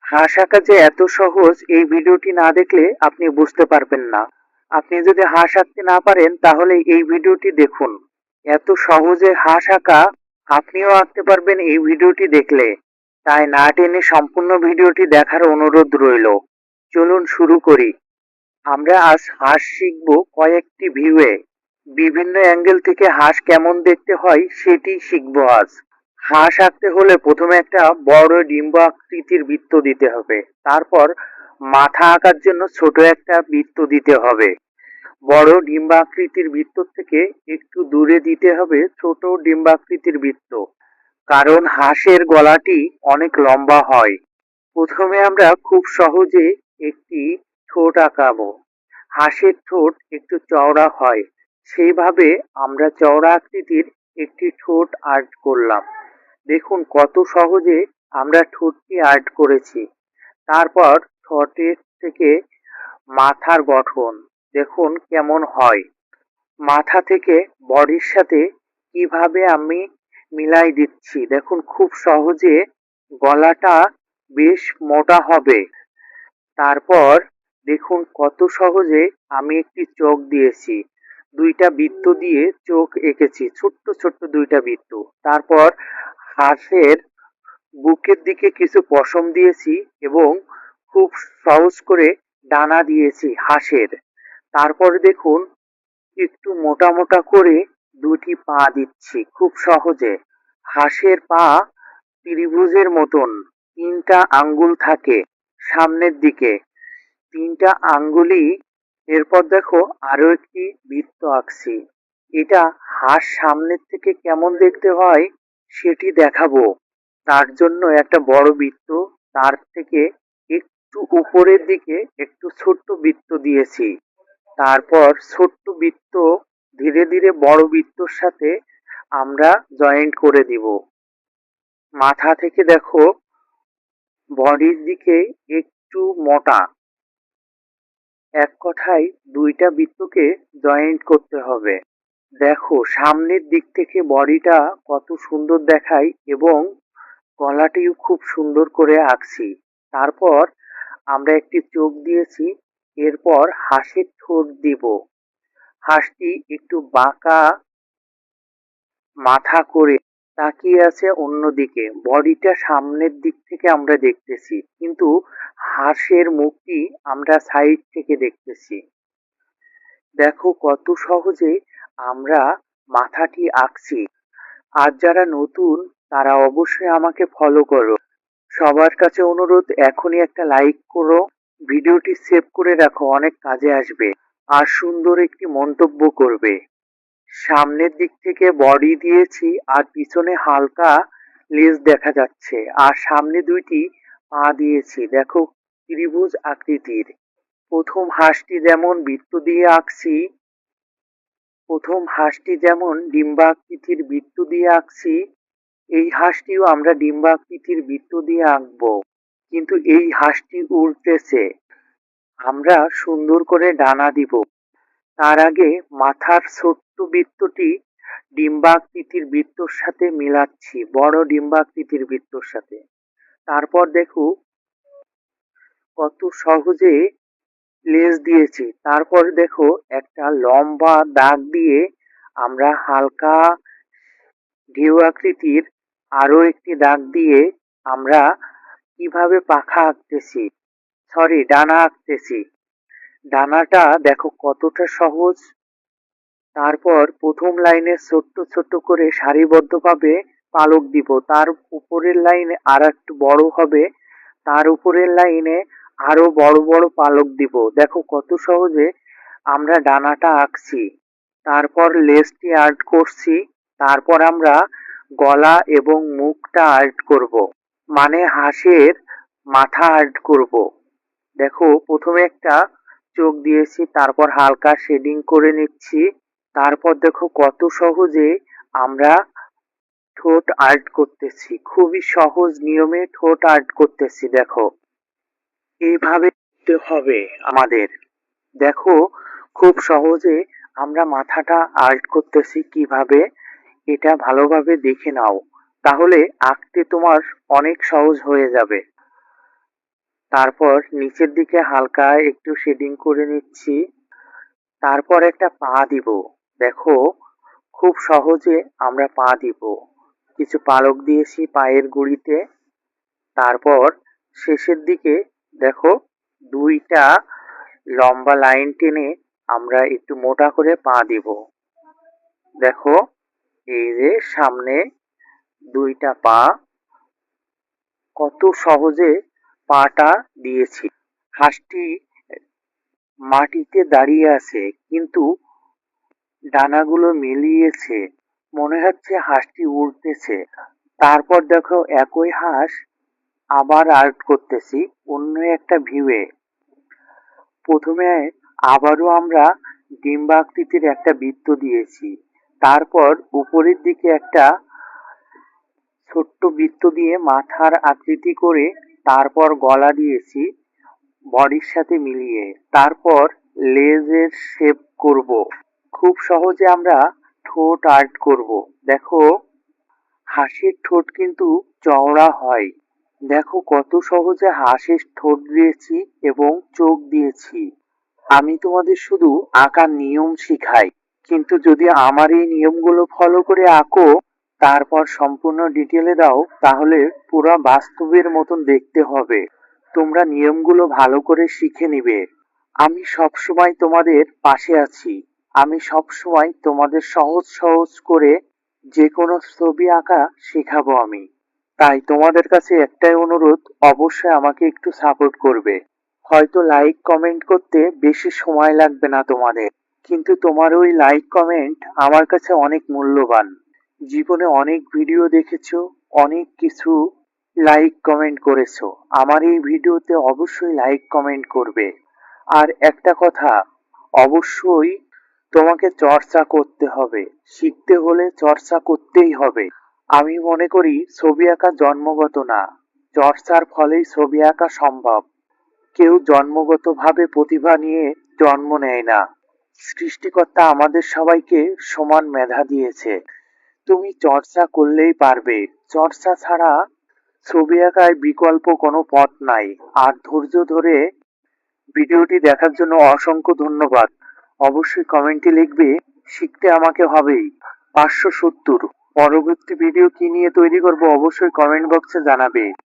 হাঁস আঁকা যে এত সহজ এই ভিডিওটি না দেখলে আপনি বুঝতে পারবেন না। আপনি যদি হাঁস আঁকতে না পারেন তাহলে এই ভিডিওটি দেখুন। এত সহজে হাঁস আঁকা আপনিও আঁকতে পারবেন এই ভিডিওটি দেখলে। তাই না টেনে সম্পূর্ণ ভিডিওটি দেখার অনুরোধ রইল। চলুন শুরু করি। আমরা আজ হাঁস শিখব কয়েকটি ভিউয়ে। বিভিন্ন অ্যাঙ্গেল থেকে হাঁস কেমন দেখতে হয় সেটি শিখব আজ। হাঁস আঁকতে হলে প্রথমে একটা বড় ডিম্ব আকৃতির বৃত্ত দিতে হবে। তারপর মাথা আঁকার জন্য ছোট একটা বৃত্ত দিতে হবে। বড় ডিম্বাকৃতির বৃত্ত থেকে একটু দূরে দিতে হবে ছোট ডিম্বাকৃতির বৃত্ত। কারণ হাঁসের গলাটি অনেক লম্বা হয়। প্রথমে আমরা খুব সহজে একটি ঠোঁট আঁকাবো। হাঁসের ঠোঁট একটু চওড়া হয়, সেইভাবে আমরা চওড়া আকৃতির একটি ঠোঁট আর্ট করলাম। দেখুন কত সহজে আমরা ঠোঁটটি আর্ট করেছি। তারপর ঠোঁটের থেকে মাথার গঠন দেখুন কেমন হয়। মাথা থেকে বডির সাথে কিভাবে আমি মিলাই দিচ্ছি দেখুন, খুব সহজে গলাটা বেশ মোটা হবে। তারপর দেখুন কত সহজে আমি একটি চোখ দিয়েছি। দুইটা বৃত্ত দিয়ে চোখ এঁকেছি, ছোট্ট ছোট্ট দুইটা বৃত্ত। তারপর হাঁসের বুকের দিকে কিছু পশম দিয়েছি এবং খুব সহজ করে ডানা দিয়েছি হাঁসের। তারপর দেখুন একটু মোটা মোটা করে দুটি পা দিচ্ছি খুব সহজে। হাঁসের পা ত্রিভুজের মতন, তিনটা আঙ্গুল থাকে সামনের দিকে, তিনটা আঙ্গুলই। এরপর দেখো আরো একটি বৃত্ত আঁকছি। এটা হাঁস সামনের থেকে কেমন দেখতে হয় সেটি দেখাবো। তার জন্য একটা বড় বৃত্ত, তার থেকে একটু উপরের দিকে একটু ছোট্ট বৃত্ত দিয়েছি। তারপর ছোট্ট বৃত্ত ধীরে ধীরে বড় বৃত্তর সাথে আমরা জয়েন্ট করে দিব। মাথা থেকে দেখো বডির দিকে একটু মোটা। এক কথায় দুইটা বৃত্তকে জয়েন্ট করতে হবে। দেখো সামনের দিক থেকে বডিটা কত সুন্দর দেখায় এবং গলাটিও খুব সুন্দর করে আঁকছি। তারপর আমরা একটি চোখ দিয়েছি। এরপর হাঁসের ঠোঁট দিব। হাঁসটি একটু বাঁকা মাথা করে তাকিয়ে আছে অন্যদিকে, বডিটা সামনের দিক থেকে আমরা দেখতেছি, কিন্তু হাঁসের মুখটি আমরা সাইড থেকে দেখতেছি। দেখো কত সহজে আমরা মাথাটি আঁকছি। আর যারা নতুন তারা অবশ্যই আমাকে ফলো করো। সবার কাছে অনুরোধ, এখনই একটা লাইক করো, ভিডিওটি সেভ করে রাখো, অনেক কাজে আসবে। আর সুন্দর একটি মন্তব্য করবে। সামনের দিক থেকে বডি দিয়েছি আর পিছনে হালকা লেজ দেখা যাচ্ছে, আর সামনে দুইটি পা দিয়েছি দেখো ত্রিভুজ আকৃতির। প্রথম হাঁসটি যেমন বৃত্ত দিয়ে আঁকছি, প্রথম হাঁসটি যেমন ডিম্বাকৃতির বৃত্ত দিয়ে আঁকছি, এই হাঁসটিও আমরা ডিম্বাকৃতির বৃত্ত দিয়ে আঁকবো। কিন্তু এই হাঁসটি উড়তেছে, আমরা সুন্দর করে ডানা দিব। তার আগে মাথার ছোট্ট বৃত্তটি ডিম্বাকৃতির বৃত্তর সাথে মিলাচ্ছি, বড় ডিম্বাকৃতির বৃত্তর সাথে। তারপর দেখো কত সহজে লেজ দিয়েছি। তারপর দেখো একটা লম্বা দাগ দিয়ে আমরা হালকা ঢেউ আকৃতির আরো একটি দাগ দিয়ে আমরা কিভাবে পাখা আঁকতেছি, সরি ডানা আঁকতেছি। ডানাটা দেখো কতটা সহজ। তারপর প্রথম লাইনে ছোট্ট ছোট্ট করে সারিবদ্ধভাবে পালক দিব, তার উপরের লাইনে আর একটু বড় হবে, তার উপরের লাইনে আরো বড় বড় পালক দিব। দেখো কত সহজে আমরা ডানাটা আঁকছি। তারপর লেজটি আর্ট করছি। তারপর আমরা গলা এবং মুখটা আর্ট করব, মানে হাঁসের মাথা আর্ট করব। দেখো প্রথমে একটা চোখ দিয়েছি, তারপর হালকা শেডিং করে নিচ্ছি। তারপর দেখো কত সহজে আমরা ঠোঁট আর্ট করতেছি, খুবই সহজ নিয়মে ঠোঁট আর্ট করতেছি। দেখো এইভাবে করতে হবে আমাদের। দেখো খুব সহজে আমরা মাথাটা আর্ট করতেছি কিভাবে, এটা ভালোভাবে দেখে নাও, তাহলে আঁকতে তোমার অনেক সহজ হয়ে যাবে। তারপর নিচের দিকে হালকা একটু শেডিং করে নিচ্ছি। তারপর একটা পা দিব। দেখো, খুব সহজে আমরা পা দিব। কিছু পালক দিয়েছি পায়ের গুঁড়িতে। তারপর শেষের দিকে দেখো, দুইটা লম্বা লাইন টেনে আমরা একটু মোটা করে পা দিব। দেখো, এই যে সামনে দুইটা পা, কত সহজে পাটা দিয়েছি। হাঁসটি মাটিতে দাঁড়িয়ে আছে, কিন্তু ডানাগুলো মেলিয়েছে, মনে হচ্ছে হাঁসটি উড়তেছে। তারপর দেখো, একই হাঁস আবার আর্ট করতেছি অন্য একটা ভিউয়ে। প্রথমে আবারও আমরা ডিম্বাকৃতির একটা বৃত্ত দিয়েছি। তারপর উপরের দিকে একটা ছোট্ট বৃত্ত দিয়ে মাথার আকৃতি করে, তারপর গলা দিয়েছি বডির সাথে মিলিয়ে। তারপর লেজের শেপ করব। খুব সহজে আমরা ঠোঁট আর্ট করব। দেখো, হাঁসের ঠোঁট কিন্তু চওড়া হয়। দেখো কত সহজে হাঁসের ঠোঁট দিয়েছি এবং চোখ দিয়েছি। আমি তোমাদের শুধু আঁকার নিয়ম শিখাই, কিন্তু যদি আমার এই নিয়মগুলো ফলো করে আঁকো, তারপর সম্পূর্ণ ডিটেলে দাও, তাহলে পুরো বাস্তবের মতন দেখতে হবে। তোমরা নিয়মগুলো ভালো করে শিখে নিবে। আমি সবসময় তোমাদের পাশে আছি। আমি সবসময় তোমাদের সহজ সহজ করে যে কোনো ছবি আঁকা শেখাবো আমি। তাই তোমাদের কাছে একটাই অনুরোধ, অবশ্যই আমাকে একটু সাপোর্ট করবে। হয়তো লাইক কমেন্ট করতে বেশি সময় লাগবে না তোমাদের, কিন্তু তোমার ওই লাইক কমেন্ট আমার কাছে অনেক মূল্যবান। জীবনে অনেক ভিডিও দেখেছো, অনেক কিছু লাইক কমেন্ট করেছো, আমার এই ভিডিওতে অবশ্যই লাইক কমেন্ট করবে। আর একটা কথা, অবশ্যই তোমাকে চর্চা করতে হবে। শিখতে হলে চর্চা করতেই হবে। আমি মনে করি ছবি আঁকা জন্মগত না, চর্চার ফলেই ছবি আঁকা সম্ভব। কেউ জন্মগতভাবে প্রতিভা নিয়ে জন্ম নেয় না। সৃষ্টিকর্তা আমাদের সবাইকে সমান মেধা দিয়েছে। তুমি চর্চা করলেই পারবে। চর্চা ছাড়া ছবি আঁকায় বিকল্প কোনো পথ নাই। আর ধৈর্য ধরে ভিডিওটি দেখার জন্য অসংখ্য ধন্যবাদ। অবশ্যই কমেন্টে লিখবে, শিখতে আমাকে হবেই। 570। পরবর্তী ভিডিও কি নিয়ে তৈরি করব অবশ্যই কমেন্ট বক্সে জানাবে।